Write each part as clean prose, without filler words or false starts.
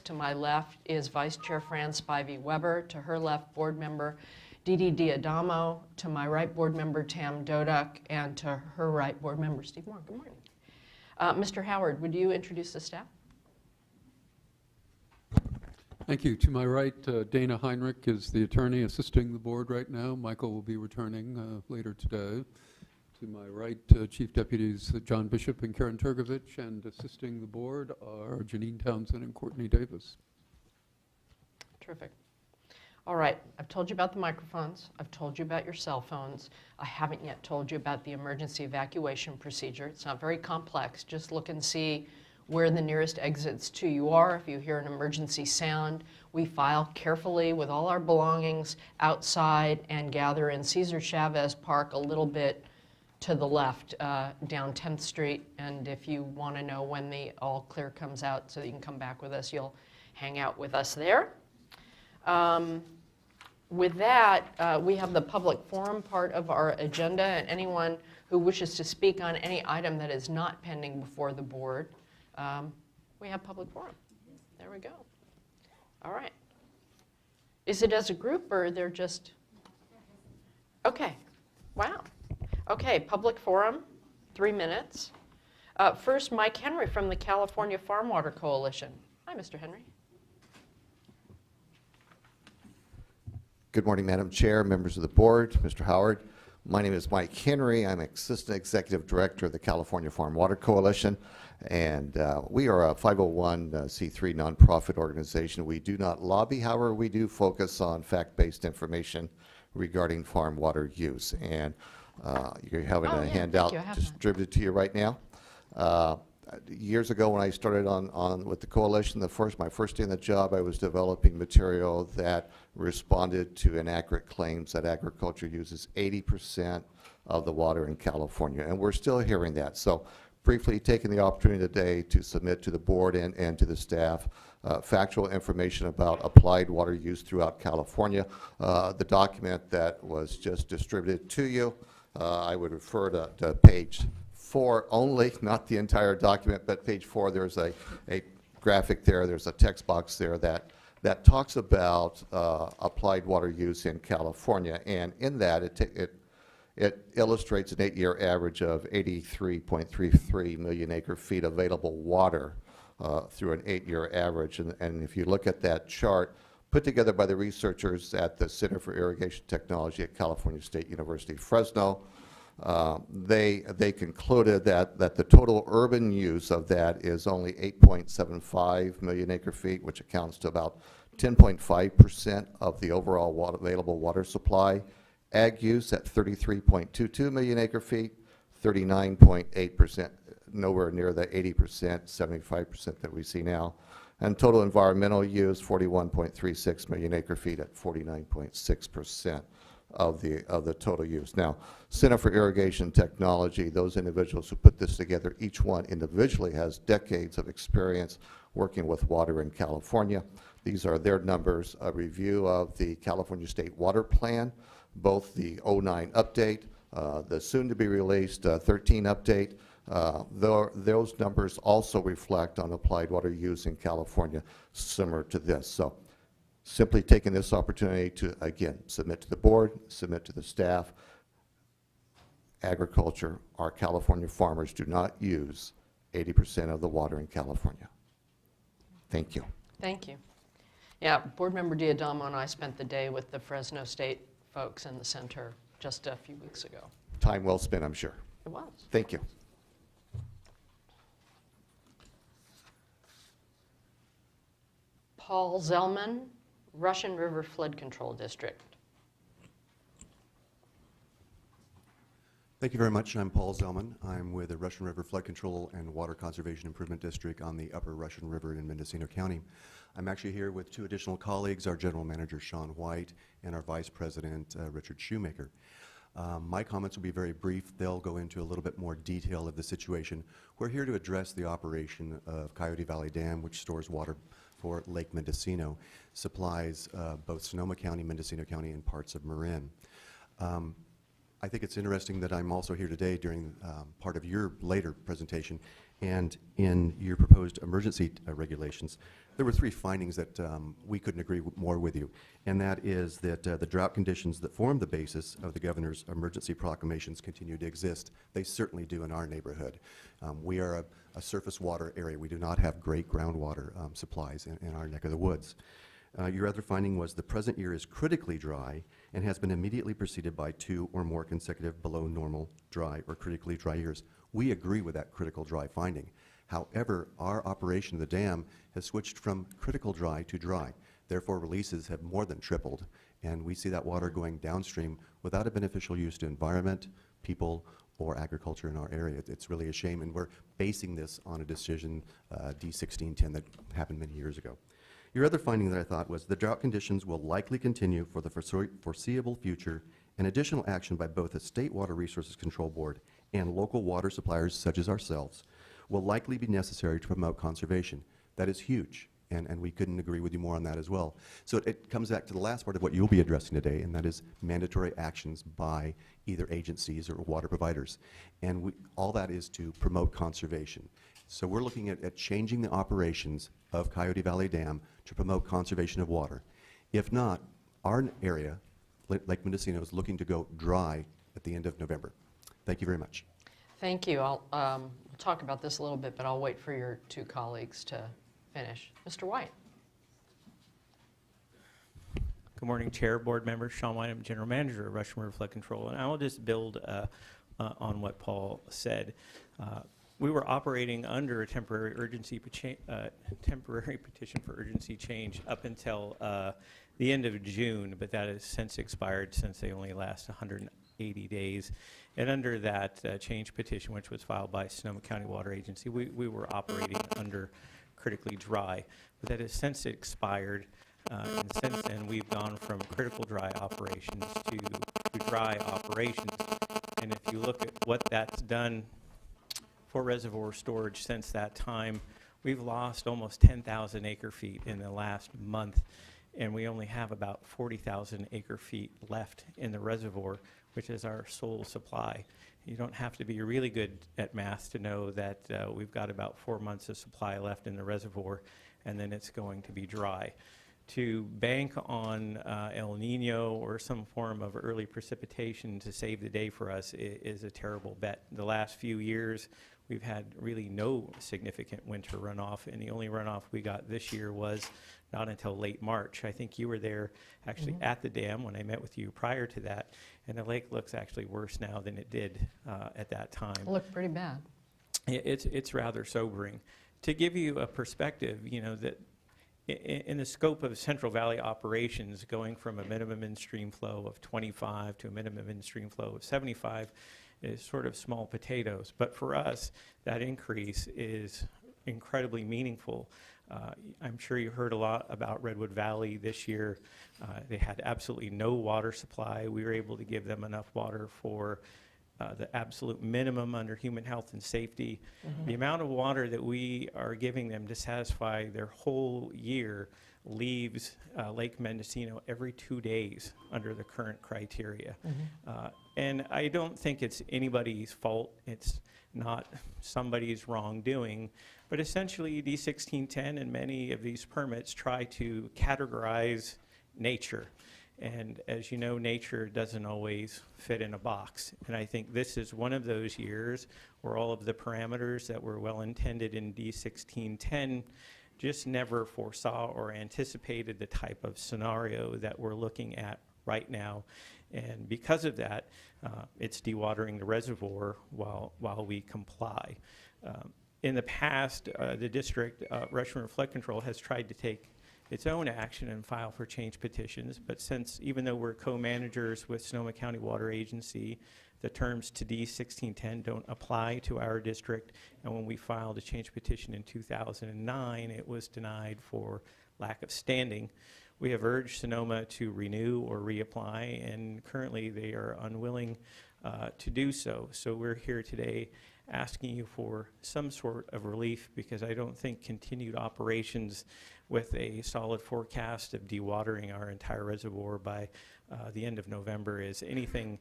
To my left is Vice Chair Fran Spivey Weber. To her left, Board Member Didi Diadamo. To my right, Board Member Tam Doduk. And to her right, Board Member Steve Moore. Good morning. Mr. Howard, would you introduce the staff? Thank you. To my right, Dana Heinrich is the attorney assisting the board right now. Michael will be returning later today. To my right, Chief Deputies John Bishop and Karen Turgovich, and assisting the board are Janine Townsend and Courtney Davis. Terrific. All right, I've told you about the microphones. I've told you about your cell phones. I haven't yet told you about the emergency evacuation procedure. It's not very complex. Just look and see where the nearest exits to you are. If you hear an emergency sound, we file carefully with all our belongings outside and gather in Cesar Chavez Park a little bit to the left down 10th Street. And if you want to know when the all clear comes out so that you can come back with us, you'll hang out with us there. With that, we have the public forum part of our agenda, and anyone who wishes to speak on any item that is not pending before the board, we have public forum. There we go. All right. Is it as a group, or they're just? Okay. Wow. Okay, public forum, 3 minutes. First, Mike Henry from the California Farm Water Coalition. Hi, Mr. Henry. Good morning, Madam Chair, members of the board, Mr. Howard. My name is Mike Henry. I'm Assistant Executive Director of the California Farm Water Coalition, and we are a 501c3 nonprofit organization. We do not lobby, however, we do focus on fact-based information regarding farm water use. And you're having a handout distributed to you right now. Years ago, when I started on with the coalition, my first day on the job, I was developing material that responded to inaccurate claims that agriculture uses 80% of the water in California, and we're still hearing that. So, briefly taking the opportunity today to submit to the board and to the staff factual information about applied water use throughout California. The document that was just distributed to you, I would refer to page 4 only, not the entire document, but page 4, there's a graphic there, there's a text box there that talks about applied water use in California, and in that it illustrates an 8-year average of 83.33 million acre feet available water through an 8-year average, and if you look at that chart put together by the researchers at the Center for Irrigation Technology at California State University, Fresno, they concluded that the total urban use of that is only 8.75 million acre feet, which accounts to about 10.5% of the overall available water supply. Ag use at 33.22 million acre feet, 39.8%, nowhere near the 80%, 75% that we see now. And total environmental use, 41.36 million acre feet at 49.6% of the total use. Now, Center for Irrigation Technology, those individuals who put this together, each one individually has decades of experience working with water in California. These are their numbers, a review of the California State Water Plan, both the 09 update, the soon-to-be-released 13 update. Those numbers also reflect on applied water use in California, similar to this. So, simply taking this opportunity to, again, submit to the board, submit to the staff. Agriculture, our California farmers do not use 80% of the water in California. Thank you. Thank you. Yeah, Board Member Diadamo and I spent the day with the Fresno State folks in the center just a few weeks ago. Time well spent, I'm sure. It was. Thank you. Paul Zellman, Russian River Flood Control District. Thank you very much. I'm Paul Zellman. I'm with the Russian River Flood Control and Water Conservation Improvement District on the Upper Russian River in Mendocino County. I'm actually here with 2 additional colleagues, our General Manager Sean White and our Vice President Richard Shoemaker. My comments will be very brief. They'll go into a little bit more detail of the situation. We're here to address the operation of Coyote Valley Dam, which stores water for Lake Mendocino, supplies both Sonoma County, Mendocino County, and parts of Marin. I think it's interesting that I'm also here today during part of your later presentation, and in your proposed emergency regulations, there were 3 findings that we couldn't agree more with you, and that is that the drought conditions that form the basis of the governor's emergency proclamations continue to exist. They certainly do in our neighborhood. We are a surface water area. We do not have great groundwater supplies in our neck of the woods. Your other finding was the present year is critically dry and has been immediately preceded by 2 or more consecutive below normal dry or critically dry years. We agree with that critical dry finding. However, our operation of the dam has switched from critical dry to dry. Therefore, releases have more than tripled, and we see that water going downstream without a beneficial use to environment, people, or agriculture in our area. It's really a shame, and we're basing this on a decision, D1610, that happened many years ago. Your other finding that I thought was the drought conditions will likely continue for the foreseeable future, and additional action by both the State Water Resources Control Board and local water suppliers such as ourselves will likely be necessary to promote conservation. That is huge, and we couldn't agree with you more on that as well. So it comes back to the last part of what you'll be addressing today, and that is mandatory actions by either agencies or water providers. And all that is to promote conservation. So we're looking at changing the operations of Coyote Valley Dam to promote conservation of water. If not, our area, Lake Mendocino, is looking to go dry at the end of November. Thank you very much. Thank you. We'll talk about this a little bit, but I'll wait for your 2 colleagues to finish. Mr. White. Good morning, Chair, Board members. Sean White, I'm General Manager of Russian River Flood Control, and I will just build on what Paul said. We were operating under a temporary petition for urgency change up until the end of June, but that has since expired since they only last 180 days. And under that change petition, which was filed by Sonoma County Water Agency, we were operating under critically dry, but that has since expired. And since then, we've gone from critical dry operations to dry operations. And if you look at what that's done for reservoir storage since that time, we've lost almost 10,000 acre-feet in the last month, and we only have about 40,000 acre-feet left in the reservoir, which is our sole supply. You don't have to be really good at math to know that we've got about 4 months of supply left in the reservoir, and then it's going to be dry. To bank on El Nino or some form of early precipitation to save the day for us is a terrible bet. The last few years, we've had really no significant winter runoff, and the only runoff we got this year was not until late March. I think you were there actually at the dam when I met with you prior to that, and the lake looks actually worse now than it did at that time. It looked pretty bad. It's rather sobering. To give you a perspective, you know, that in the scope of Central Valley operations, going from a minimum in-stream flow of 25 to a minimum in-stream flow of 75 is sort of small potatoes. But for us, that increase is incredibly meaningful. I'm sure you heard a lot about Redwood Valley this year. They had absolutely no water supply. We were able to give them enough water for the absolute minimum under human health and safety. The amount of water that we are giving them to satisfy their whole year leaves Lake Mendocino every 2 days under the current criteria. And I don't think it's anybody's fault. It's not somebody's wrongdoing. But essentially, D1610 and many of these permits try to categorize nature. And as you know, nature doesn't always fit in a box. And I think this is one of those years where all of the parameters that were well intended in D1610 just never foresaw or anticipated the type of scenario that we're looking at right now. And because of that, it's dewatering the reservoir while we comply. In the past, the district, Russian River Flood Control, has tried to take its own action and file for change petitions, but since, even though we're co-managers with Sonoma County Water Agency, the terms to D1610 don't apply to our district, and when we filed a change petition in 2009, it was denied for lack of standing. We have urged Sonoma to renew or reapply, and currently they are unwilling to do so. So we're here today asking you for some sort of relief, because I don't think continued operations with a solid forecast of dewatering our entire reservoir by the end of November is anything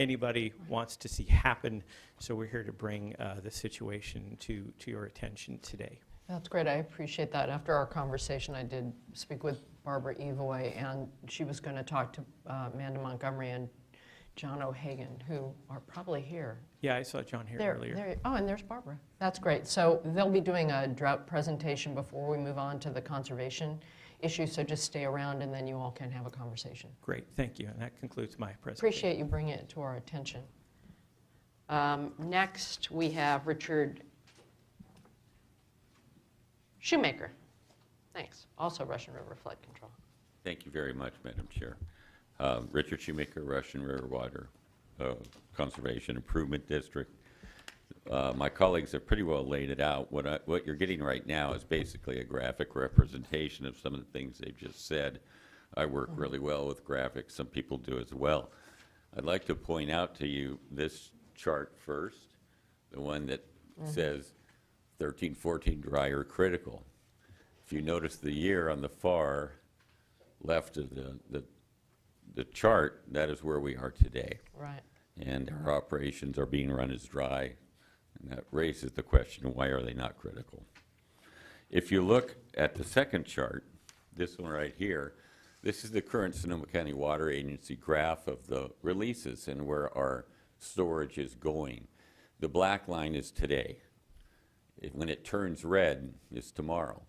anybody wants to see happen. So we're here to bring the situation to your attention today. That's great. I appreciate that. After our conversation, I did speak with Barbara Evoy, and she was going to talk to Amanda Montgomery and John O'Hagan, who are probably here. Yeah, I saw John here earlier. Oh, and there's Barbara. That's great. So they'll be doing a drought presentation before we move on to the conservation issue, so just stay around and then you all can have a conversation. Great, thank you. And that concludes my presentation. Appreciate you bringing it to our attention. Next, we have Richard Shoemaker. Thanks. Also Russian River Flood Control. Thank you very much, Madam Chair. Richard Shoemaker, Russian River Water Conservation Improvement District. My colleagues have pretty well laid it out. What you're getting right now is basically a graphic representation of some of the things they've just said. I work really well with graphics. Some people do as well. I'd like to point out to you this chart first, the one that says 13-14 dry or critical. If you notice the year on the far left of the chart, that is where we are today. Right. And our operations are being run as dry, and that raises the question, why are they not critical? If you look at the second chart, this one right here, this is the current Sonoma County Water Agency graph of the releases and where our storage is going. The black line is today. When it turns red, it's tomorrow.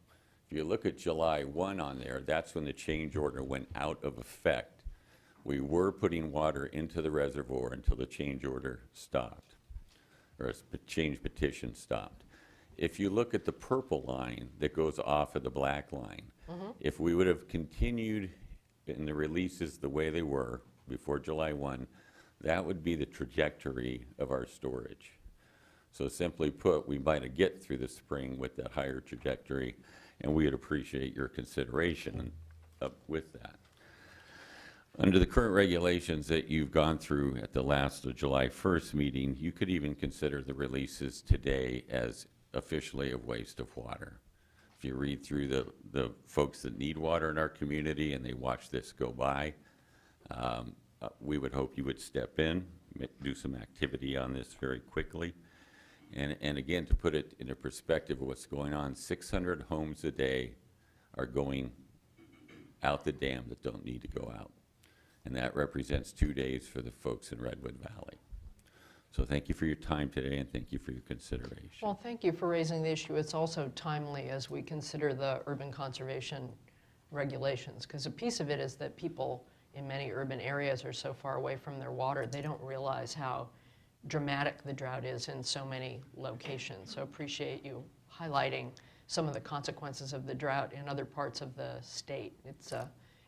If you look at July 1 on there, that's when the change order went out of effect. We were putting water into the reservoir until the change order stopped, or a change petition stopped. If you look at the purple line that goes off of the black line, if we would have continued in the releases the way they were before July 1, that would be the trajectory of our storage. So simply put, we might get through the spring with that higher trajectory, and we would appreciate your consideration with that. Under the current regulations that you've gone through at the last July 1st meeting, you could even consider the releases today as officially a waste of water. If you read through the folks that need water in our community and they watch this go by, we would hope you would step in, do some activity on this very quickly. And again, to put it into perspective of what's going on, 600 homes a day are going out the dam that don't need to go out. And that represents 2 days for the folks in Redwood Valley. So thank you for your time today, and thank you for your consideration. Well, thank you for raising the issue. It's also timely as we consider the urban conservation regulations, because a piece of it is that people in many urban areas are so far away from their water, they don't realize how dramatic the drought is in so many locations. So appreciate you highlighting some of the consequences of the drought in other parts of the state. It's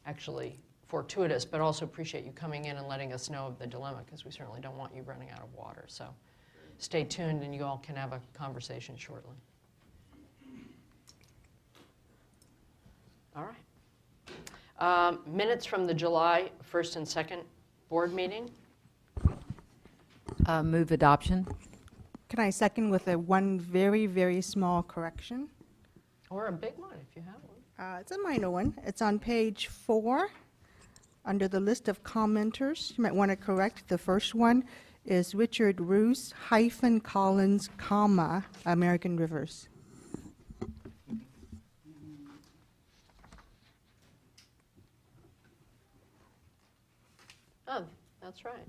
actually fortuitous, but also appreciate you coming in and letting us know of the dilemma, because we certainly don't want you running out of water. So stay tuned and you all can have a conversation shortly. All right. Minutes from the July 1st and 2nd board meeting. Move adoption. Can I second with one very, very small correction? Or a big one if you have one. It's a minor one. It's on page 4. Under the list of commenters, you might want to correct. The first one is Richard Roos - Collins, American Rivers. Oh, that's right.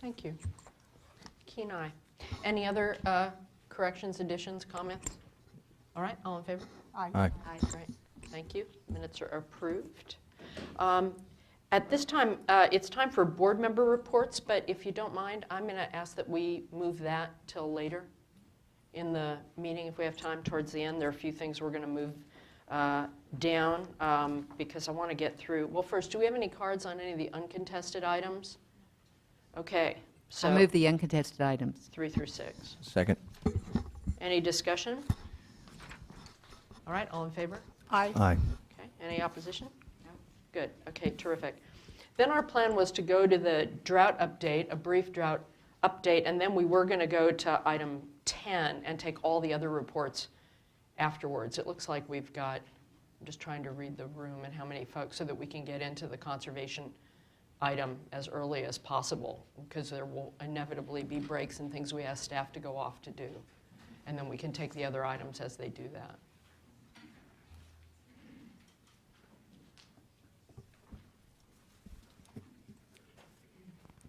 Thank you. Keen eye. Any other corrections, additions, comments? All right, all in favor? Aye. Aye, great. Thank you. Minutes are approved. At this time, it's time for board member reports, but if you don't mind, I'm going to ask that we move that till later in the meeting if we have time towards the end. There are a few things we're going to move down because I want to get through. Well, first, do we have any cards on any of the uncontested items? Okay. So I move the uncontested items. 3 through 6. Second. Any discussion? All right, all in favor? Aye. Aye. Okay, any opposition? No. Good, okay, terrific. Then our plan was to go to the drought update, a brief drought update, and then we were going to go to item 10 and take all the other reports afterwards. It looks like we've got, I'm just trying to read the room and how many folks so that we can get into the conservation item as early as possible, because there will inevitably be breaks and things we ask staff to go off to do. And then we can take the other items as they do that.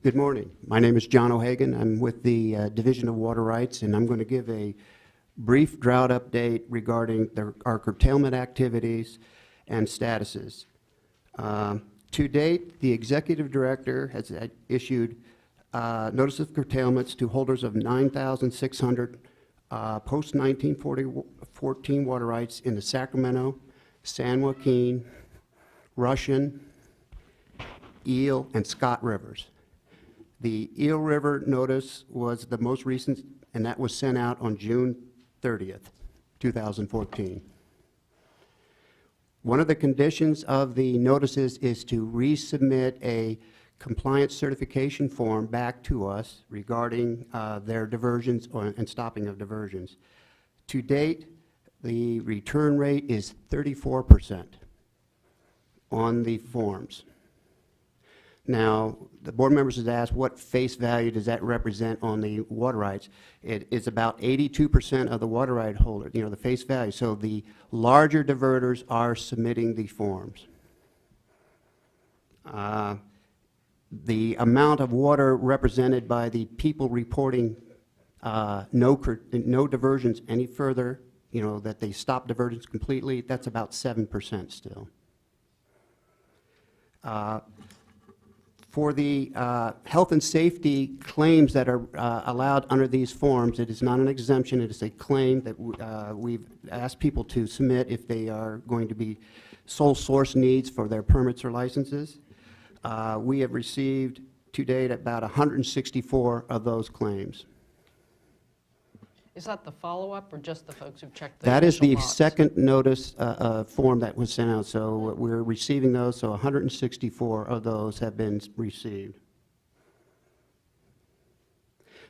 Good morning. My name is John O'Hagan. I'm with the Division of Water Rights, and I'm going to give a brief drought update regarding our curtailment activities and statuses. To date, the Executive Director has issued notice of curtailments to holders of 9,600 post-1914 water rights in the Sacramento, San Joaquin, Russian, Eel, and Scott rivers. The Eel River notice was the most recent, and that was sent out on June 30th, 2014. One of the conditions of the notices is to resubmit a compliance certification form back to us regarding their diversions and stopping of diversions. To date, the return rate is 34% on the forms. Now, the board members has asked what face value does that represent on the water rights. It is about 82% of the water right holder, the face value. So the larger diverters are submitting the forms. The amount of water represented by the people reporting no diversions any further, that they stop diversions completely, that's about 7% still. For the health and safety claims that are allowed under these forms, it is not an exemption, it is a claim that we've asked people to submit if they are going to be sole source needs for their permits or licenses. We have received to date about 164 of those claims. Is that the follow-up or just the folks who've checked the That is the initial logs? second notice form that was sent out, so we're receiving those, so 164 of those have been received.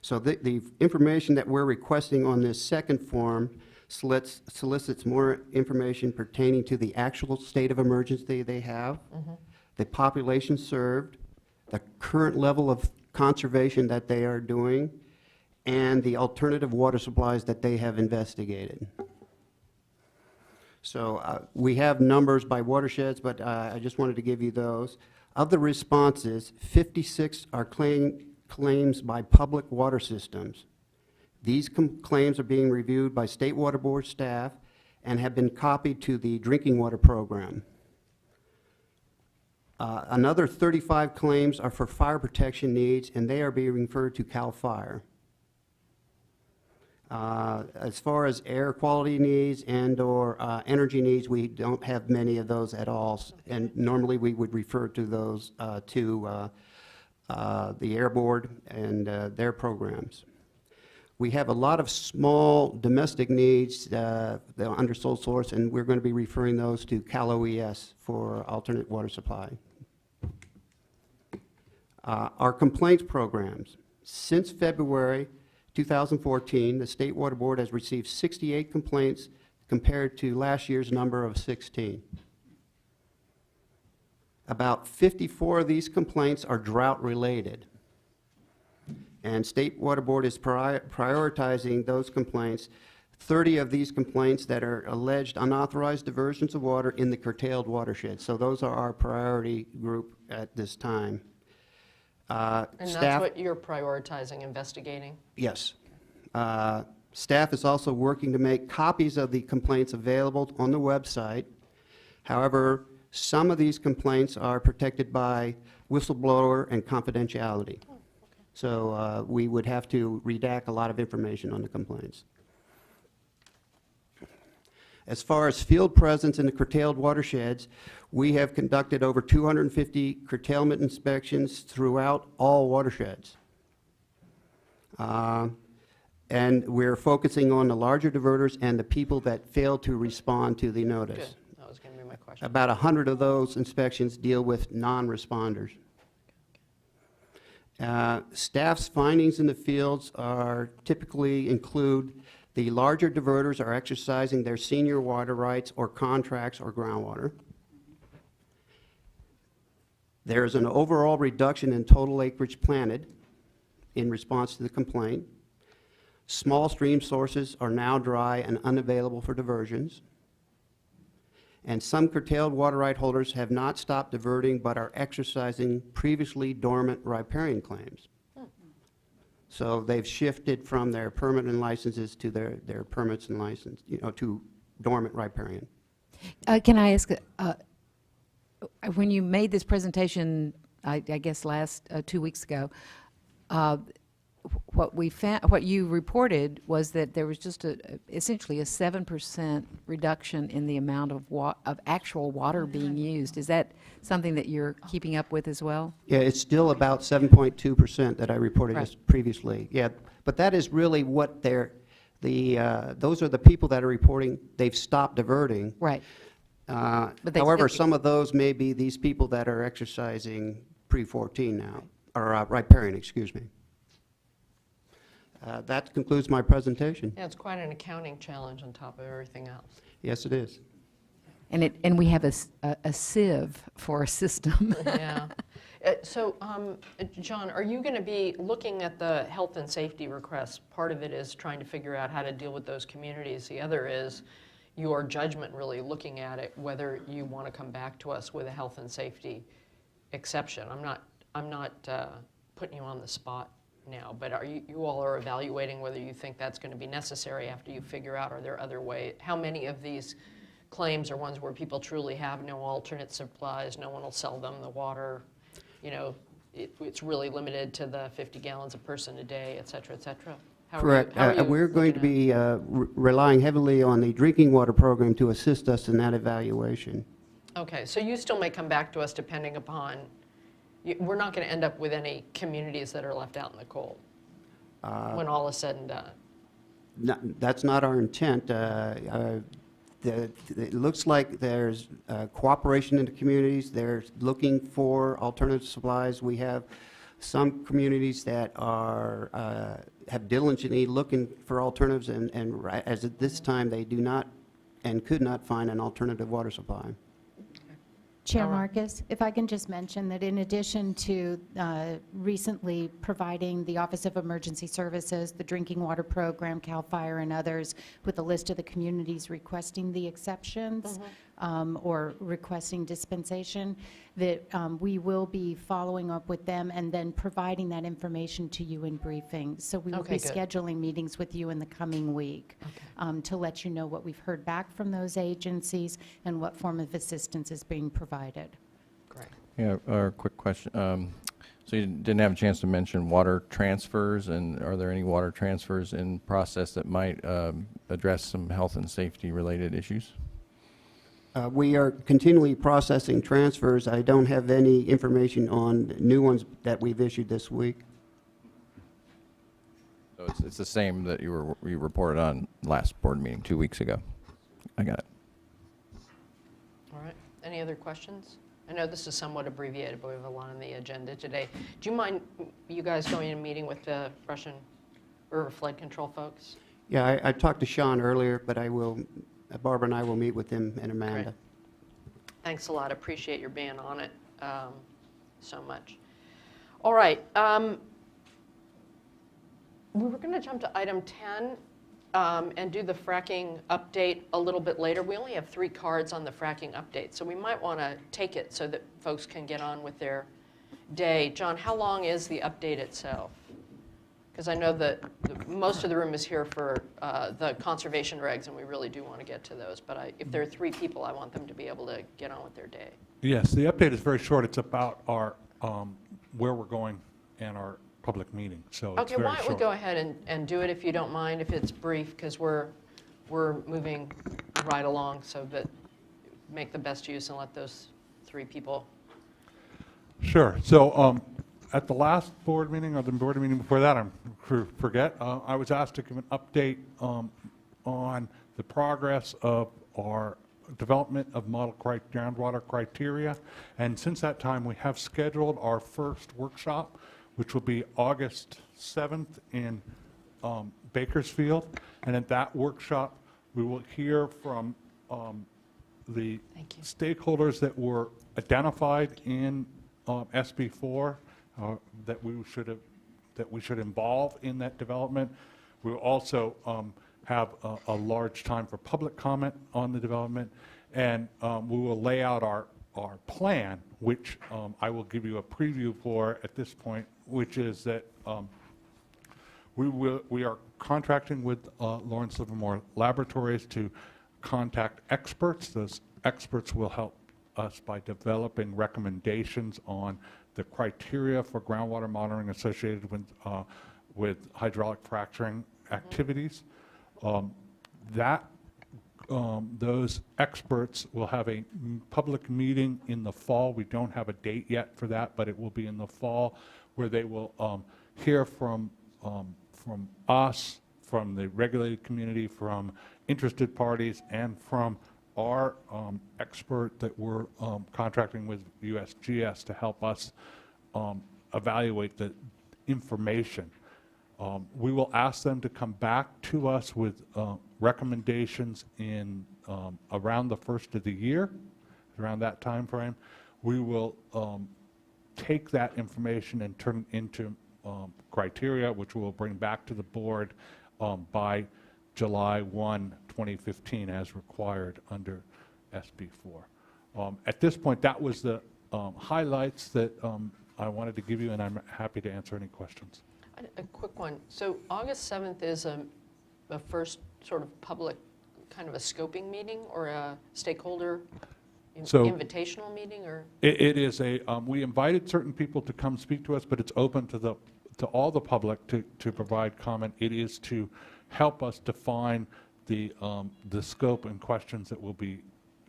So the information that we're requesting on this second form solicits more information pertaining to the actual state of emergency they have, the population served, the current level of conservation that they are doing, and the alternative water supplies that they have investigated. So we have numbers by watersheds, but I just wanted to give you those. Of the responses, 56 are claims by public water systems. These claims are being reviewed by State Water Board staff and have been copied to the drinking water program. Another 35 claims are for fire protection needs, and they are being referred to CAL FIRE. As far as air quality needs and/or energy needs, we don't have many of those at all, and normally we would refer to those to the Air Board and their programs. We have a lot of small domestic needs that are under sole source, and we're going to be referring those to Cal OES for alternate water supply. Our complaints programs. Since February 2014, the State Water Board has received 68 complaints compared to last year's number of 16. About 54 of these complaints are drought related. And State Water Board is prioritizing those complaints. 30 of these complaints that are alleged unauthorized diversions of water in the curtailed watershed. So those are our priority group at this time. And that's what you're prioritizing, investigating? Yes. Staff is also working to make copies of the complaints available on the website. However, some of these complaints are protected by whistleblower and confidentiality. Oh, okay. So we would have to redact a lot of information on the complaints. As far as field presence in the curtailed watersheds, we have conducted over 250 curtailment inspections throughout all watersheds. And we're focusing on the larger diverters and the people that failed to respond to the notice. Good. That was going to be my question. About 100 of those inspections deal with non-responders. Staff's findings in the fields are typically include the larger diverters are exercising their senior water rights or contracts or groundwater. There's an overall reduction in total acreage planted in response to the complaint. Small stream sources are now dry and unavailable for diversions. And some curtailed water right holders have not stopped diverting but are exercising previously dormant riparian claims. So they've shifted from their permanent licenses to their permits and license, to dormant riparian. Can I ask, when you made this presentation, I guess last 2 weeks ago, what you reported was that there was just essentially a 7% reduction in the amount of actual water being used. Is that something that you're keeping up with as well? Yeah, it's still about 7.2% that I reported Right. as previously. Yeah, but that is really what those are the people that are reporting they've stopped diverting. Right. But they However, still- some of those may be these people that are exercising pre-14 now, or riparian, excuse me. That concludes my presentation. Yeah, it's quite an accounting challenge on top of everything else. Yes, it is. And we have a sieve for a system. Yeah. So, John, are you going to be looking at the health and safety requests? Part of it is trying to figure out how to deal with those communities. The other is your judgment, really looking at it, whether you want to come back to us with a health and safety exception. I'm not putting you on the spot now, but you all are evaluating whether you think that's going to be necessary after you figure out, are there other ways? How many of these claims are ones where people truly have no alternate supplies, no one will sell them the water, it's really limited to the 50 gallons a person a day, et cetera, et cetera? Correct. We're going to be relying heavily on the drinking water program to assist us in that evaluation. Okay, so you still may come back to us depending upon, we're not going to end up with any communities that are left out in the cold when all is said and done. That's not our intent. It looks like there's cooperation in the communities. They're looking for alternative supplies. We have some communities that have diligently looking for alternatives, and as at this time, they do not and could not find an alternative water supply. Chair All right. Marcus, if I can just mention that in addition to recently providing the Office of Emergency Services, the Drinking Water Program, CAL FIRE, and others with a list of the communities requesting the exceptions or requesting dispensation, that we will be following up with them and then providing that information to you in briefings. So we will Okay, be good. scheduling meetings with you in the coming week to let you know what we've heard back from those agencies and what form of assistance is being provided. Great. Yeah, a quick question. So you didn't have a chance to mention water transfers, and are there any water transfers in process that might address some health and safety related issues? We are continually processing transfers. I don't have any information on new ones that we've issued this week. So it's the same that you reported on last board meeting 2 weeks ago. I got it. All right. Any other questions? I know this is somewhat abbreviated, but we have a lot on the agenda today. Do you mind you guys going and meeting with the Russian River flood control folks? Yeah, I talked to Sean earlier, but Barbara and I will meet with him and Amanda. Great. Thanks a lot. Appreciate your being on it so much. All right. We were going to jump to item 10 and do the fracking update a little bit later. We only have 3 cards on the fracking update, so we might want to take it so that folks can get on with their day. John, how long is the update itself? Because I know that most of the room is here for the conservation regs, and we really do want to get to those. But if there are 3 people, I want them to be able to get on with their day. Yes, the update is very short. It's about our, where we're going and our public meeting, so it's Okay, very why don't we short. go ahead and do it if you don't mind, if it's brief, because we're moving right along, so that make the best use and let those 3 people. Sure. So at the last board meeting, or the board meeting before that, I forget, I was asked to give an update on the progress of our development of model groundwater criteria. And since that time, we have scheduled our first workshop, which will be August 7th in Bakersfield. And at that workshop, we will hear from the Thank you. stakeholders that were identified in SB4 that we should involve in that development. We will also have a large time for public comment on the development, and we will lay out our plan, which I will give you a preview for at this point, which is that we are contracting with Lawrence Livermore Laboratories to contact experts. Those experts will help us by developing recommendations on the criteria for groundwater monitoring associated with hydraulic fracturing activities. Those experts will have a public meeting in the fall. We don't have a date yet for that, but it will be in the fall, where they will hear from us, from the regulated community, from interested parties, and from our expert that we're contracting with USGS to help us evaluate the information. We will ask them to come back to us with recommendations in around the first of the year, around that time frame. We will take that information and turn it into criteria, which we will bring back to the board by July 1, 2015, as required under SB4. At this point, that was the highlights that I wanted to give you, and I'm happy to answer any questions. A quick one. So August 7th is a first sort of public, kind of a scoping meeting or a stakeholder invitational meeting, or? It is we invited certain people to come speak to us, but it's open to all the public to provide comment. It is to help us define the scope and questions that we'll be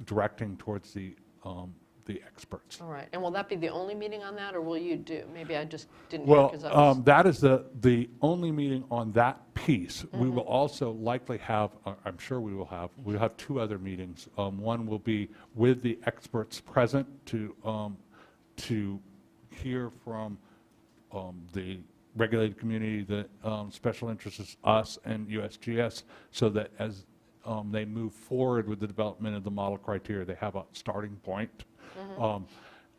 directing towards the experts. All right. And will that be the only meeting on that, or will you do? Maybe I just didn't hear, 'cause I Well, was... that is the only meeting on that piece. We will also likely have, I'm sure we'll have two other meetings. One will be with the experts present to hear from the regulated community, the special interests is us and USGS, so that as they move forward with the development of the model criteria, they have a starting point.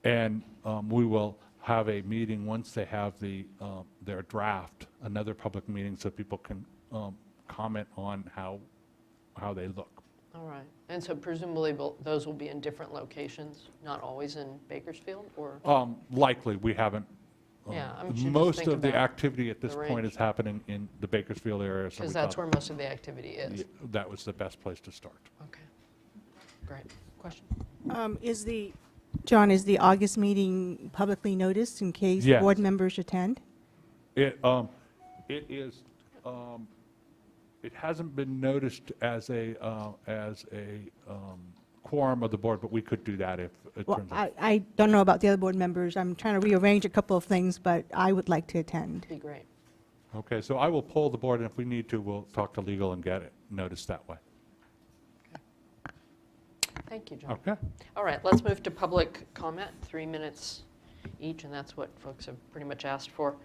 And we will have a meeting once they have their draft, another public meeting, so people can comment on how they look. All right. And so presumably those will be in different locations, not always in Bakersfield, or? Likely, we haven't. Yeah, I'm sure just Most think of the about activity at this the point range. is happening in the Bakersfield area. So Because we that's thought where most of the activity is. that was the best place to start. Okay. Great. Question? John, is the August meeting publicly noticed in case Yes. board members attend? It is. It hasn't been noticed as a quorum of the board, but we could do that if it Well, turns out. I don't know about the other board members. I'm trying to rearrange a couple of things, but I would like to attend. Be great. Okay, so I will poll the board, and if we need to, we'll talk to legal and get it noticed that way. Thank you, John. Okay. All right, let's move to public comment, 3 minutes each, and that's what folks have pretty much asked for.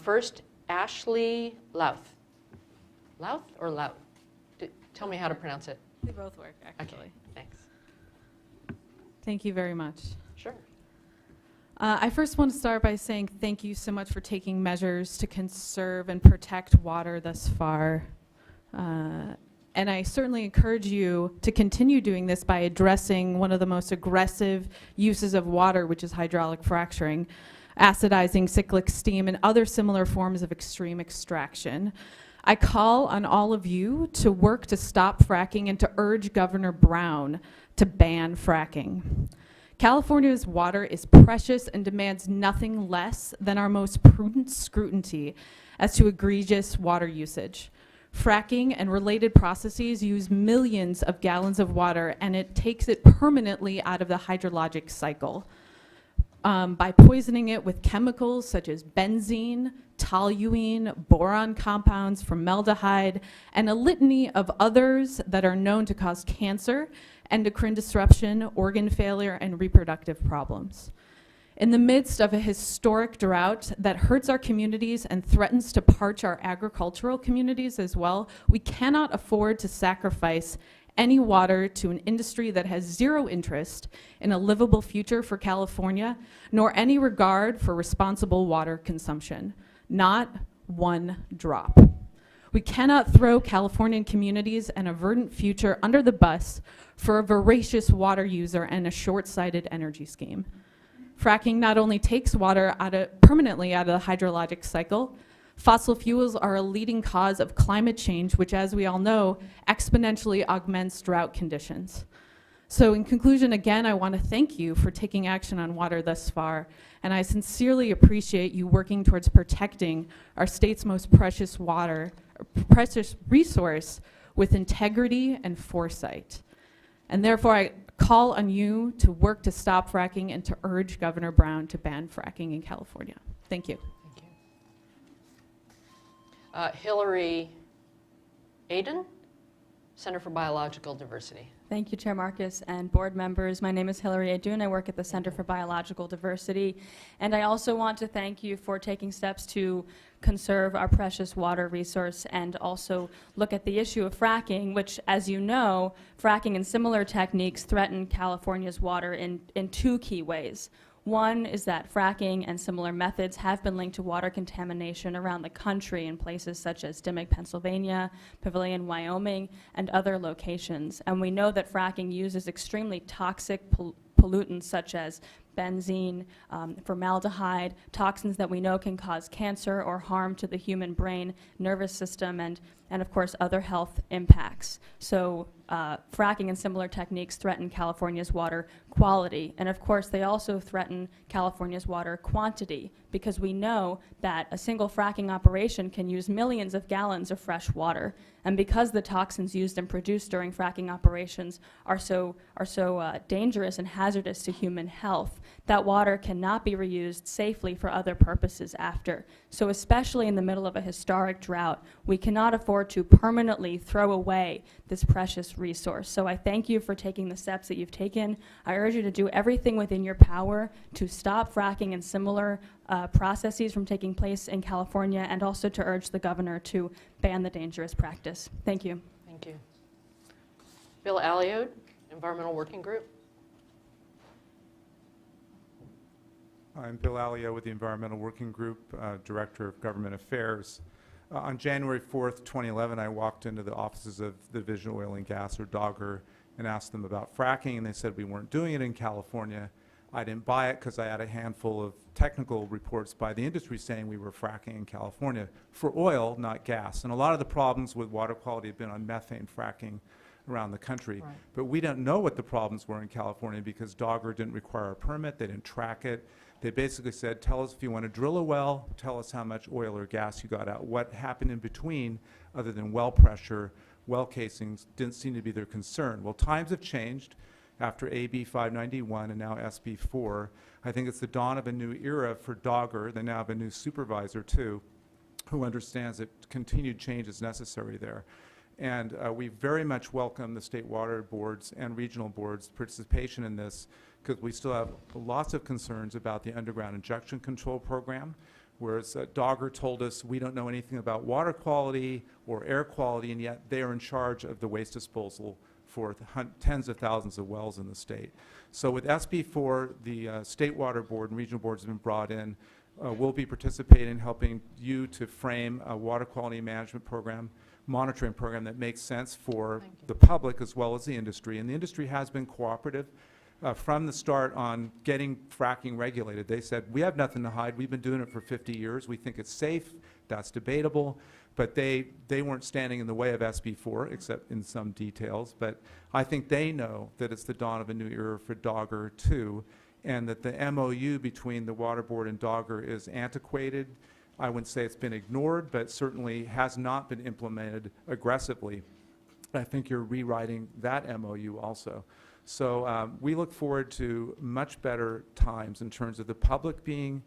First, Ashley Louth. Louth or Louth? Tell me how to pronounce it. They both work, actually. Okay, thanks. Thank you very much. Sure. I first want to start by saying thank you so much for taking measures to conserve and protect water thus far. And I certainly encourage you to continue doing this by addressing one of the most aggressive uses of water, which is hydraulic fracturing, acidizing cyclic steam, and other similar forms of extreme extraction. I call on all of you to work to stop fracking and to urge Governor Brown to ban fracking. California's water is precious and demands nothing less than our most prudent scrutiny as to egregious water usage. Fracking and related processes use millions of gallons of water, and it takes it permanently out of the hydrologic cycle by poisoning it with chemicals such as benzene, toluene, boron compounds, formaldehyde, and a litany of others that are known to cause cancer, endocrine disruption, organ failure, and reproductive problems. In the midst of a historic drought that hurts our communities and threatens to parch our agricultural communities as well, we cannot afford to sacrifice any water to an industry that has zero interest in a livable future for California, nor any regard for responsible water consumption. Not one drop. We cannot throw Californian communities and a verdant future under the bus for a voracious water user and a short-sighted energy scheme. Fracking not only takes water permanently out of the hydrologic cycle, fossil fuels are a leading cause of climate change, which, as we all know, exponentially augments drought conditions. So in conclusion, again, I want to thank you for taking action on water thus far, and I sincerely appreciate you working towards protecting our state's most precious resource with integrity and foresight. And therefore, I call on you to work to stop fracking and to urge Governor Brown to ban fracking in California. Thank you. Hillary Aden, Center for Biological Diversity. Thank you, Chair Marcus and board members. My name is Hillary Adoon. I work at the Center for Biological Diversity. And I also want to thank you for taking steps to conserve our precious water resource and also look at the issue of fracking, which, as you know, fracking and similar techniques threaten California's water in two key ways. One is that fracking and similar methods have been linked to water contamination around the country in places such as Dimock, Pennsylvania, Pavilion, Wyoming, and other locations. And we know that fracking uses extremely toxic pollutants such as benzene, formaldehyde, toxins that we know can cause cancer or harm to the human brain, nervous system, and of course other health impacts. So fracking and similar techniques threaten California's water quality, and of course they also threaten California's water quantity, because we know that a single fracking operation can use millions of gallons of fresh water, and because the toxins used and produced during fracking operations are so dangerous and hazardous to human health, that water cannot be reused safely for other purposes after. So especially in the middle of a historic drought, we cannot afford to permanently throw away this precious resource. So I thank you for taking the steps that you've taken. I urge you to do everything within your power to stop fracking and similar processes from taking place in California, and also to urge the governor to ban the dangerous practice. Thank you. Thank you. Bill Aliode, Environmental Working Group. I'm Bill Alio with the Environmental Working Group, Director of Government Affairs. On January 4th, 2011, I walked into the offices of the Division of Oil and Gas, or DOGGR, and asked them about fracking, and they said we weren't doing it in California. I didn't buy it because I had a handful of technical reports by the industry saying we were fracking in California for oil, not gas. And a lot of the problems with water quality have been on methane fracking around the country. Right. But we don't know what the problems were in California because DOGGR didn't require a permit, they didn't track it. They basically said, tell us if you want to drill a well, tell us how much oil or gas you got out. What happened in between, other than well pressure, well casings, didn't seem to be their concern. Well, times have changed after AB 591 and now SB 4. I think it's the dawn of a new era for DOGGR. They now have a new supervisor, too, who understands that continued change is necessary there. And we very much welcome the state water boards and regional boards' participation in this, because we still have lots of concerns about the underground injection control program, whereas DOGGR told us we don't know anything about water quality or air quality, and yet they are in charge of the waste disposal for tens of thousands of wells in the state. So with SB4, the state water board and regional boards have been brought in. We'll be participating in helping you to frame a water quality management program, monitoring program that makes sense for the public as well as the industry. And the industry has been cooperative from the start on getting fracking regulated. They said, we have nothing to hide. We've been doing it for 50 years. We think it's safe. That's debatable. But they weren't standing in the way of SB4, except in some details. But I think they know that it's the dawn of a new era for DOGGR, too, and that the MOU between the Water Board and DOGGR is antiquated. I wouldn't say it's been ignored, but certainly has not been implemented aggressively. I think you're rewriting that MOU also. So we look forward to much better times in terms of the public being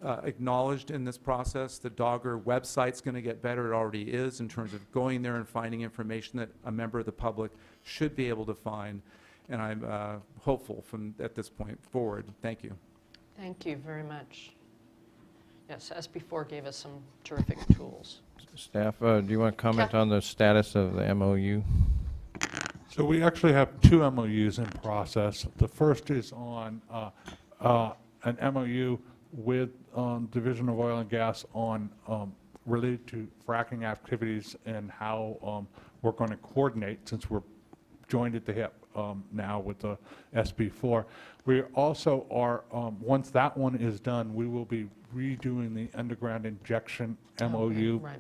acknowledged in this process. The DOGGR website's going to get better. It already is in terms of going there and finding information that a member of the public should be able to find. And I'm hopeful from at this point forward. Thank you. Thank you very much. Yes, SB4 gave us some terrific tools. Staff, do you want to comment on the status of the MOU? So we actually have two MOUs in process. The first is on an MOU with Division of Oil and Gas on related to fracking activities and how we're going to coordinate, since we're joined at the hip now with the SB4. We also are, once that one is done, we will be redoing the underground injection MOU right.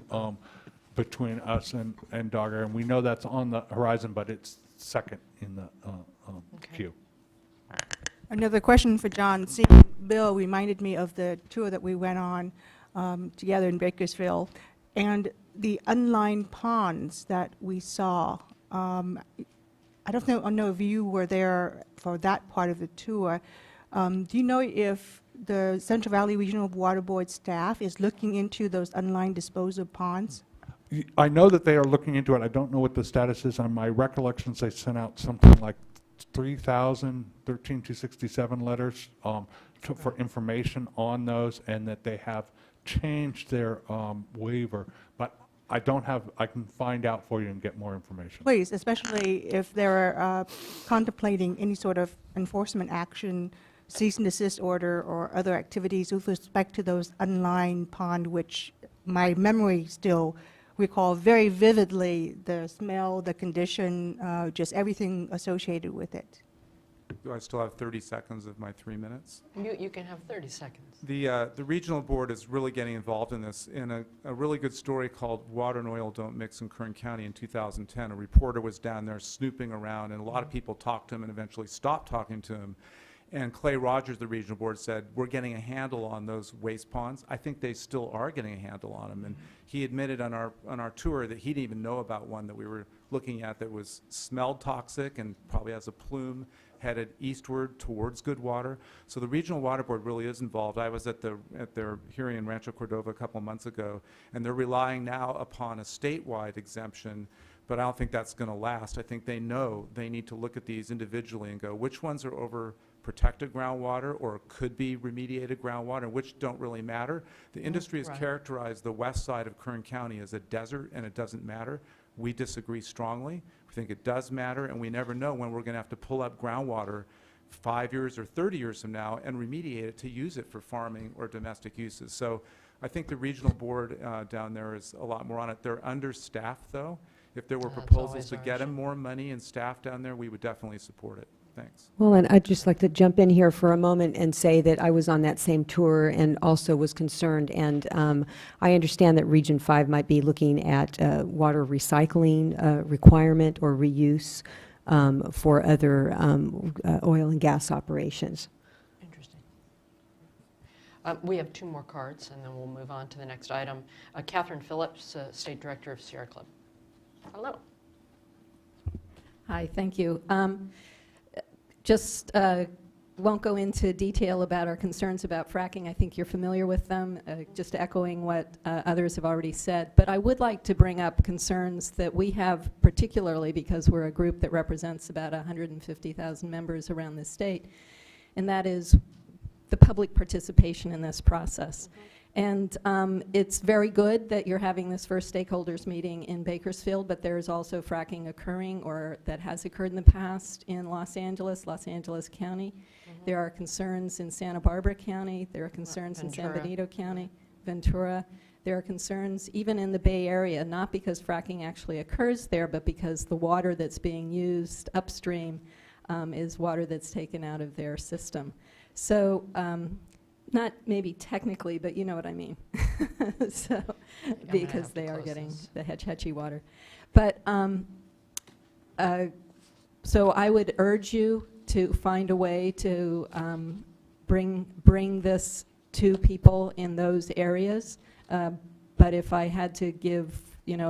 between us and Dogger. And we know that's on the horizon, but it's second in the queue. Another question for John. See, Bill reminded me of the tour that we went on together in Bakersfield, and the unlined ponds that we saw. I don't know if you were there for that part of the tour. Do you know if the Central Valley Regional Water Board staff is looking into those unlined disposal ponds? I know that they are looking into it. I don't know what the status is. On my recollections, they sent out something like 13,267 letters for information on those, and that they have changed their waiver. But I don't have, I can find out for you and get more information. Please, especially if they're contemplating any sort of enforcement action, cease and desist order, or other activities with respect to those unlined pond, which my memory still recall very vividly the smell, the condition, just everything associated with it. Do I still have 30 seconds of my 3 minutes? You can have 30 seconds. The regional board is really getting involved in this. In a really good story called Water and Oil Don't Mix in Kern County in 2010, a reporter was down there snooping around, and a lot of people talked to him and eventually stopped talking to him. And Clay Rogers, the regional board, said, we're getting a handle on those waste ponds. I think they still are getting a handle on them. And he admitted on our tour that he didn't even know about one that we were looking at that was smelled toxic and probably has a plume headed eastward towards Goodwater. So the regional water board really is involved. I was at their hearing in Rancho Cordova a couple of months ago, and they're relying now upon a statewide exemption, but I don't think that's going to last. I think they know they need to look at these individually and go, which ones are over protected groundwater or could be remediated groundwater, and which don't really matter. The industry has characterized the west side of Kern County as a desert, and it doesn't matter. We disagree strongly. We think it does matter, and we never know when we're going to have to pull up groundwater 5 years or 30 years from now and remediate it to use it for farming or domestic uses. So I think the regional board down there is a lot more on it. They're understaffed, though. If there were proposals to get them more money and staff down there, we would definitely support it. Thanks. Well, and I'd just like to jump in here for a moment and say that I was on that same tour and also was concerned. And I understand that Region 5 might be looking at water recycling requirement or reuse for other oil and gas operations. Interesting. We have 2 more cards, and then we'll move on to the next item. Catherine Phillips, State Director of Sierra Club. Hello. Hi, thank you. Just won't go into detail about our concerns about fracking. I think you're familiar with them, just echoing what others have already said. But I would like to bring up concerns that we have, particularly because we're a group that represents about 150,000 members around the state, and that is the public participation in this process. And it's very good that you're having this first stakeholders meeting in Bakersfield, but there's also fracking occurring, or that has occurred in the past, in Los Angeles County. There are concerns in Santa Barbara County. There are concerns in San Benito County, Ventura. There are concerns even in the Bay Area, not because fracking actually occurs there, but because the water that's being used upstream is water that's taken out of their system. So not maybe technically, but you know what I mean. So, because they are getting the hetchy water. But so I would urge you to find a way to bring this to people in those areas. But if I had to give,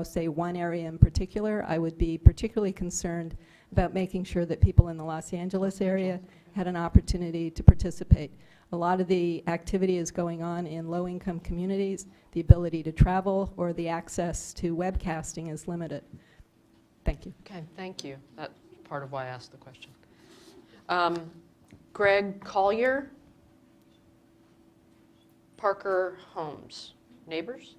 say one area in particular, I would be particularly concerned about making sure that people in the Los Angeles area had an opportunity to participate. A lot of the activity is going on in low-income communities. The ability to travel or the access to webcasting is limited. Thank you. Okay, thank you. That's part of why I asked the question. Greg Collier, Parker Homes. Neighbors?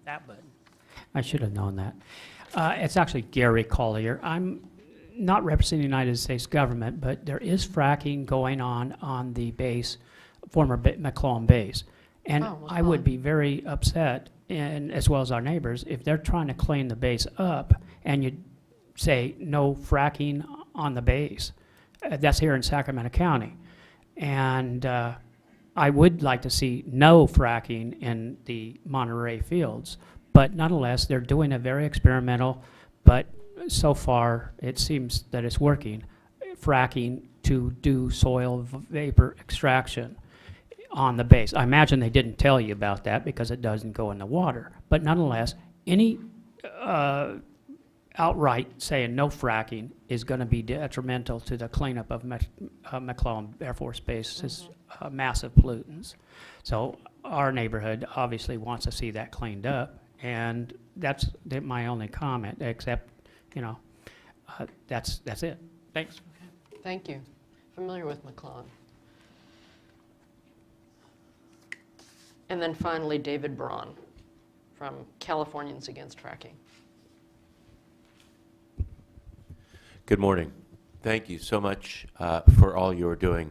that button. I should have known that. It's actually Gary Collier. I'm not representing the United States government, but there is fracking going on the base, former McClellan base. And I would be very upset, and as well as our neighbors, if they're trying to clean the base up and you say no fracking on the base. That's here in Sacramento County. And I would like to see no fracking in the Monterey fields. But nonetheless, they're doing a very experimental, but so far it seems that it's working, fracking to do soil vapor extraction on the base. I imagine they didn't tell you about that because it doesn't go in the water. But nonetheless, any outright saying no fracking is going to be detrimental to the cleanup of McClellan Air Force Base's massive pollutants. So our neighborhood obviously wants to see that cleaned up, and that's my only comment, except, you know, that's it. Thanks. Okay. Thank you. Familiar with McClellan. And then finally, David Braun from Californians Against Fracking. Good morning. Thank you so much for all you're doing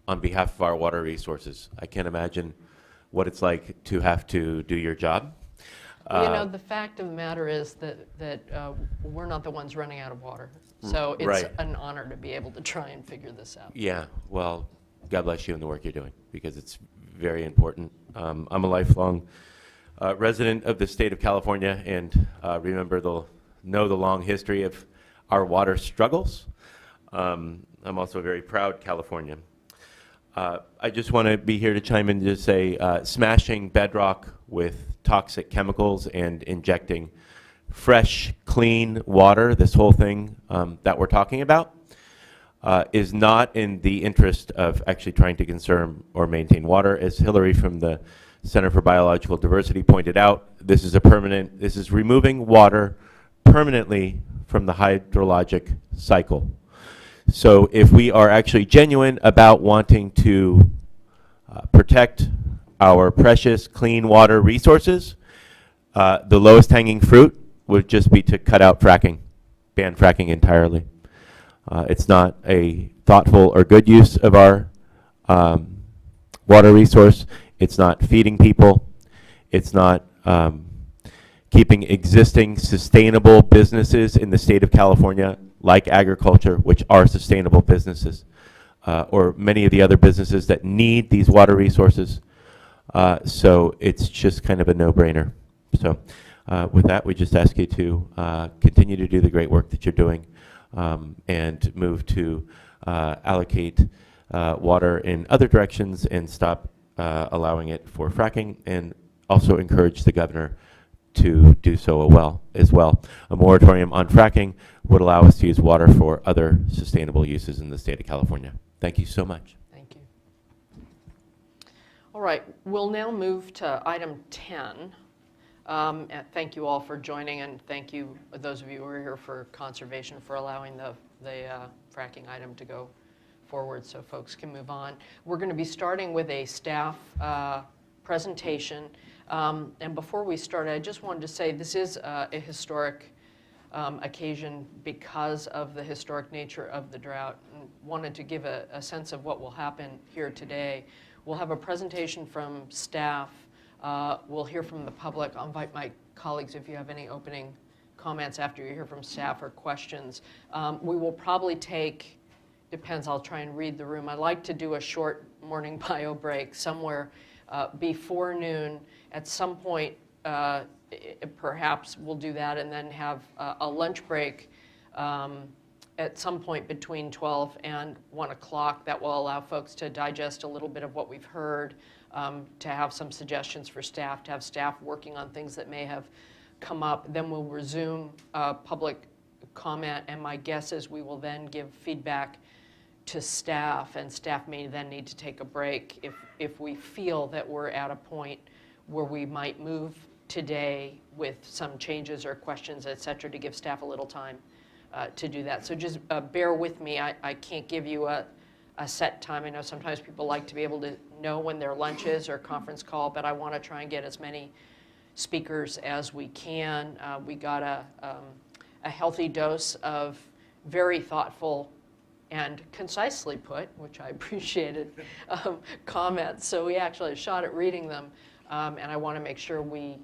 on behalf of our water resources. I can't imagine what it's like to have to do your job. You know, the fact of the matter is that we're not the ones running out of water. So it's right. an honor to be able to try and figure this out. Yeah, well, God bless you and the work you're doing, because it's very important. I'm a lifelong resident of the state of California, and know the long history of our water struggles. I'm also a very proud Californian. I just want to be here to chime in to say smashing bedrock with toxic chemicals and injecting fresh, clean water, this whole thing that we're talking about, is not in the interest of actually trying to conserve or maintain water. As Hillary from the Center for Biological Diversity pointed out, this is removing water permanently from the hydrologic cycle. So if we are actually genuine about wanting to protect our precious clean water resources, the lowest hanging fruit would just be to cut out fracking, ban fracking entirely. It's not a thoughtful or good use of our water resource. It's not feeding people. It's not keeping existing sustainable businesses in the state of California, like agriculture, which are sustainable businesses, or many of the other businesses that need these water resources. So it's just kind of a no-brainer. So with that, we just ask you to continue to do the great work that you're doing, and move to allocate water in other directions and stop allowing it for fracking, and also encourage the governor to do so as well. A moratorium on fracking would allow us to use water for other sustainable uses in the state of California. Thank you so much. Thank you. All right, we'll now move to item 10. And thank you all for joining, and thank you, those of you who are here for conservation, for allowing the fracking item to go forward so folks can move on. We're going to be starting with a staff presentation. And before we start, I just wanted to say this is a historic occasion because of the historic nature of the drought, and wanted to give a sense of what will happen here today. We'll have a presentation from staff. We'll hear from the public. I'll invite my colleagues if you have any opening comments after you hear from staff or questions. We will probably take, depends, I'll try and read the room. I'd like to do a short morning bio break somewhere before noon. At some point, perhaps we'll do that, and then have a lunch break at some point between 12 and 1 o'clock. That will allow folks to digest a little bit of what we've heard, to have some suggestions for staff, to have staff working on things that may have come up. Then we'll resume public comment, and my guess is we will then give feedback to staff, and staff may then need to take a break if we feel that we're at a point where we might move today with some changes or questions, et cetera, to give staff a little time to do that. So just bear with me. I can't give you a set time. I know sometimes people like to be able to know when their lunch is or conference call, but I want to try and get as many speakers as we can. We got a healthy dose of very thoughtful and concisely put, which I appreciated, comments. So we actually had a shot at reading them. And I want to make sure we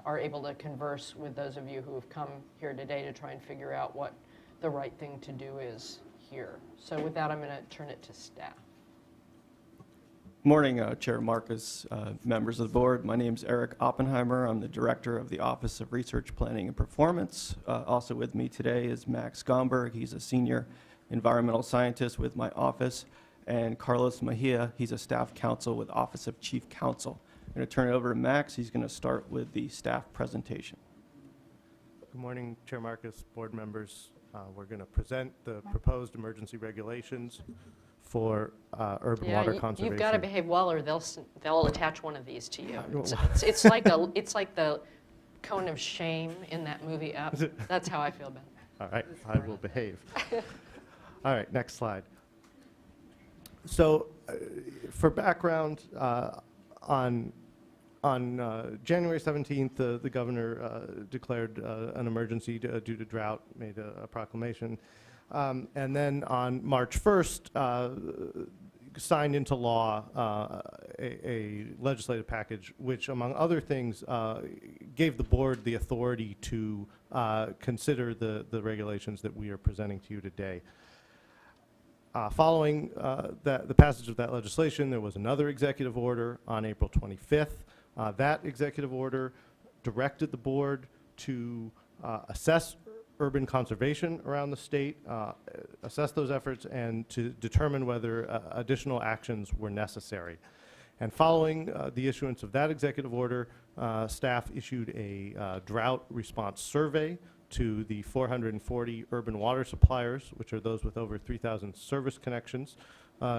are able to converse with those of you who have come here today to try and figure out what the right thing to do is here. So with that, I'm going to turn it to staff. Morning, Chair Marcus, members of the board. My name is Eric Oppenheimer. I'm the Director of the Office of Research, Planning, and Performance. Also with me today is Max Gomberg. He's a Senior Environmental Scientist with my office. And Carlos Mejia, he's a Staff Counsel with Office of Chief Counsel. I'm going to turn it over to Max. He's going to start with the staff presentation. Good morning, Chair Marcus, board members. We're going to present the proposed emergency regulations for urban water conservation. You've got to behave well, or they'll attach one of these to you. It's like the cone of shame in that movie Up. That's how I feel about it. All right, I will behave. All right, next slide. So, for background, on January 17th, the governor declared an emergency due to drought, made a proclamation. And then on March 1st, signed into law a legislative package, which, among other things, gave the board the authority to consider the regulations that we are presenting to you today. Following the passage of that legislation, there was another executive order on April 25th. That executive order directed the board to assess urban conservation around the state, assess those efforts, and to determine whether additional actions were necessary. And following the issuance of that executive order, staff issued a drought response survey to the 440 urban water suppliers, which are those with over 3,000 service connections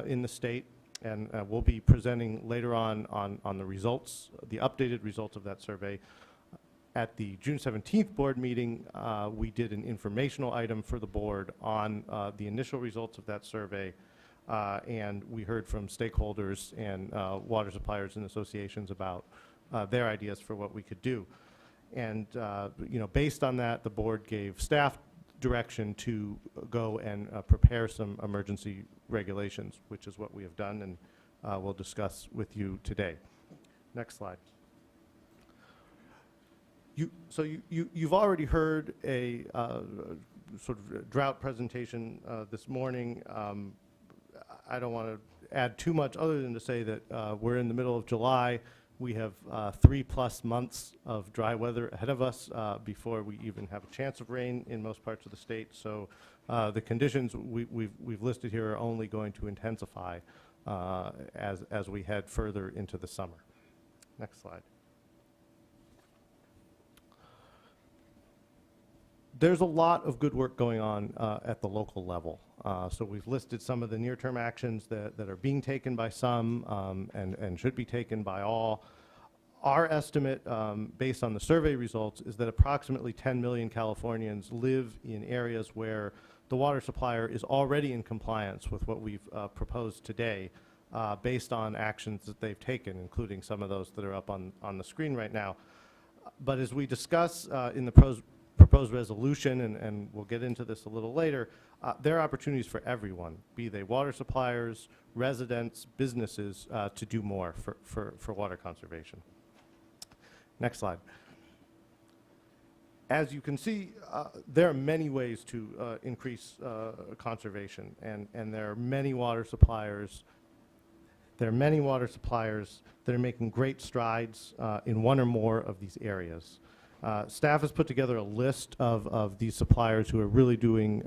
in the state. And we'll be presenting later on the results, the updated results of that survey. At the June 17th board meeting, we did an informational item for the board on the initial results of that survey, and we heard from stakeholders and water suppliers and associations about their ideas for what we could do. And based on that, the board gave staff direction to go and prepare some emergency regulations, which is what we have done, and we'll discuss with you today. Next slide. You've already heard a sort of drought presentation this morning. I don't want to add too much other than to say that we're in the middle of July. We have 3+ months of dry weather ahead of us before we even have a chance of rain in most parts of the state. So the conditions we've listed here are only going to intensify as we head further into the summer. Next slide. There's a lot of good work going on at the local level. So we've listed some of the near-term actions that are being taken by some and should be taken by all. Our estimate, based on the survey results, is that approximately 10 million Californians live in areas where the water supplier is already in compliance with what we've proposed today, based on actions that they've taken, including some of those that are up on the screen right now. But as we discuss in the proposed resolution, and we'll get into this a little later, there are opportunities for everyone, be they water suppliers, residents, businesses, to do more for water conservation. Next slide. As you can see, there are many ways to increase conservation, and there are many water suppliers. There are many water suppliers that are making great strides in one or more of these areas. Staff has put together a list of these suppliers who are really doing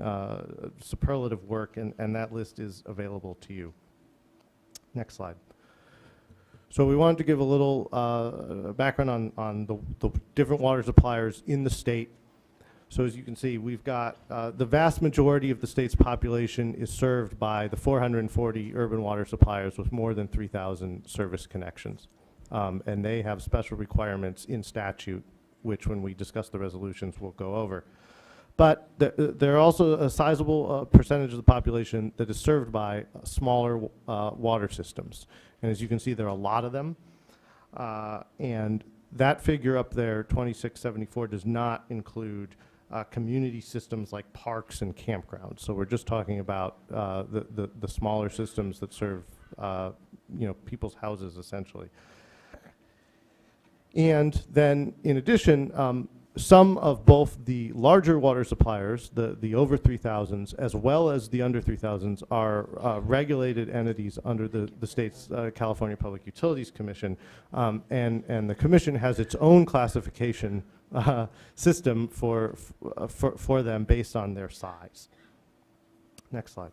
superlative work, and that list is available to you. Next slide. So we wanted to give a little background on the different water suppliers in the state. So as you can see, we've got the vast majority of the state's population is served by the 440 urban water suppliers with more than 3,000 service connections. And they have special requirements in statute, which when we discuss the resolutions we'll go over. But there are also a sizable percentage of the population that is served by smaller water systems. And as you can see, there are a lot of them. And That figure up there, 2674, does not include community systems like parks and campgrounds. So we're just talking about the smaller systems that serve people's houses essentially. And then in addition, some of both the larger water suppliers, the over 3,000s, as well as the under 3,000s, are regulated entities under the state's California Public Utilities Commission, and the commission has its own classification system for them based on their size. Next slide.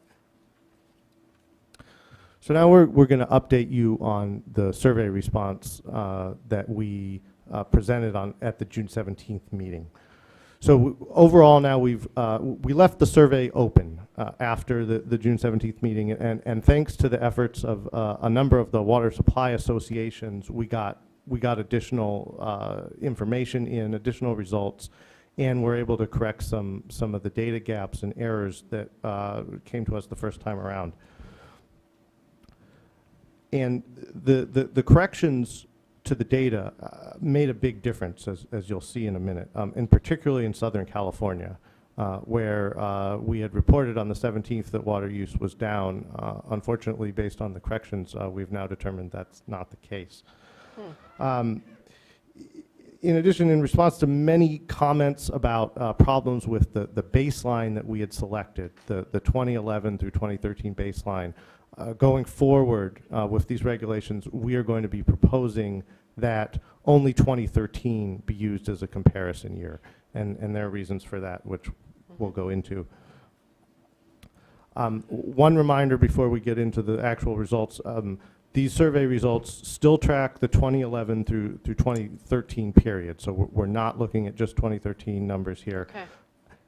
So now we're going to update you on the survey response that we presented at the June 17th meeting. So overall now we left the survey open after the June 17th meeting, and thanks to the efforts of a number of the water supply associations, we got additional information in, additional results, and we're able to correct some of the data gaps and errors that came to us the first time around. And the corrections to the data made a big difference, as you'll see in a minute, and particularly in Southern California, where we had reported on the 17th that water use was down. Unfortunately, based on the corrections, we've now determined that's not the case. In addition, in response to many comments about problems with the baseline that we had selected, the 2011 through 2013 baseline, going forward with these regulations, we are going to be proposing that only 2013 be used as a comparison year. And there are reasons for that, which we'll go into. One reminder before we get into the actual results, these survey results still track the 2011 through 2013 period. So we're not looking at just 2013 numbers here. Okay.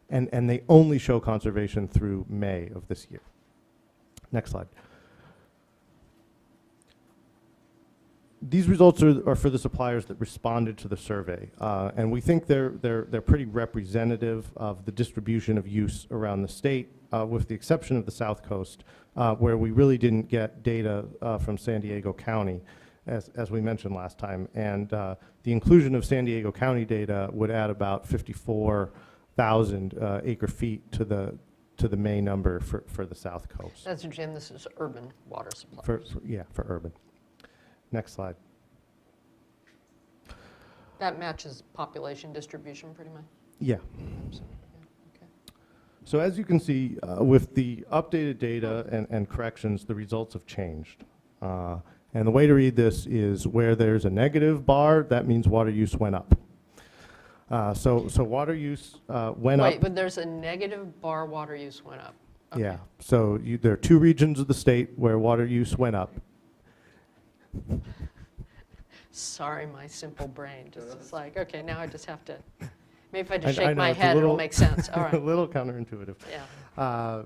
And they only show conservation through May of this year. Next slide. These results are for the suppliers that responded to the survey, and we think they're pretty representative of the distribution of use around the state, with the exception of the South Coast, where we really didn't get data from San Diego County, as we mentioned last time. And the inclusion of San Diego County data would add about 54,000 acre feet to the May number for the South Coast. That's Jim. This is urban water supply. For urban. Next slide. That matches population distribution pretty much? Yeah. So, yeah, okay. So as you can see, with the updated data and corrections, the results have changed. And the way to read this is where there's a negative bar, that means water use went up. So water use went up. Wait, but there's a negative bar, water use went up. Okay. Yeah. So there are two regions of the state where water use went up. Sorry, my simple brain. It's like, okay, now I just have to, maybe if I just I shake know, my it's a head, little- it'll make sense. All right. A little counterintuitive. Yeah.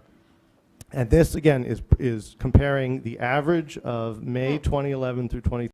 And this, again, is comparing the average of May 2011 through 2013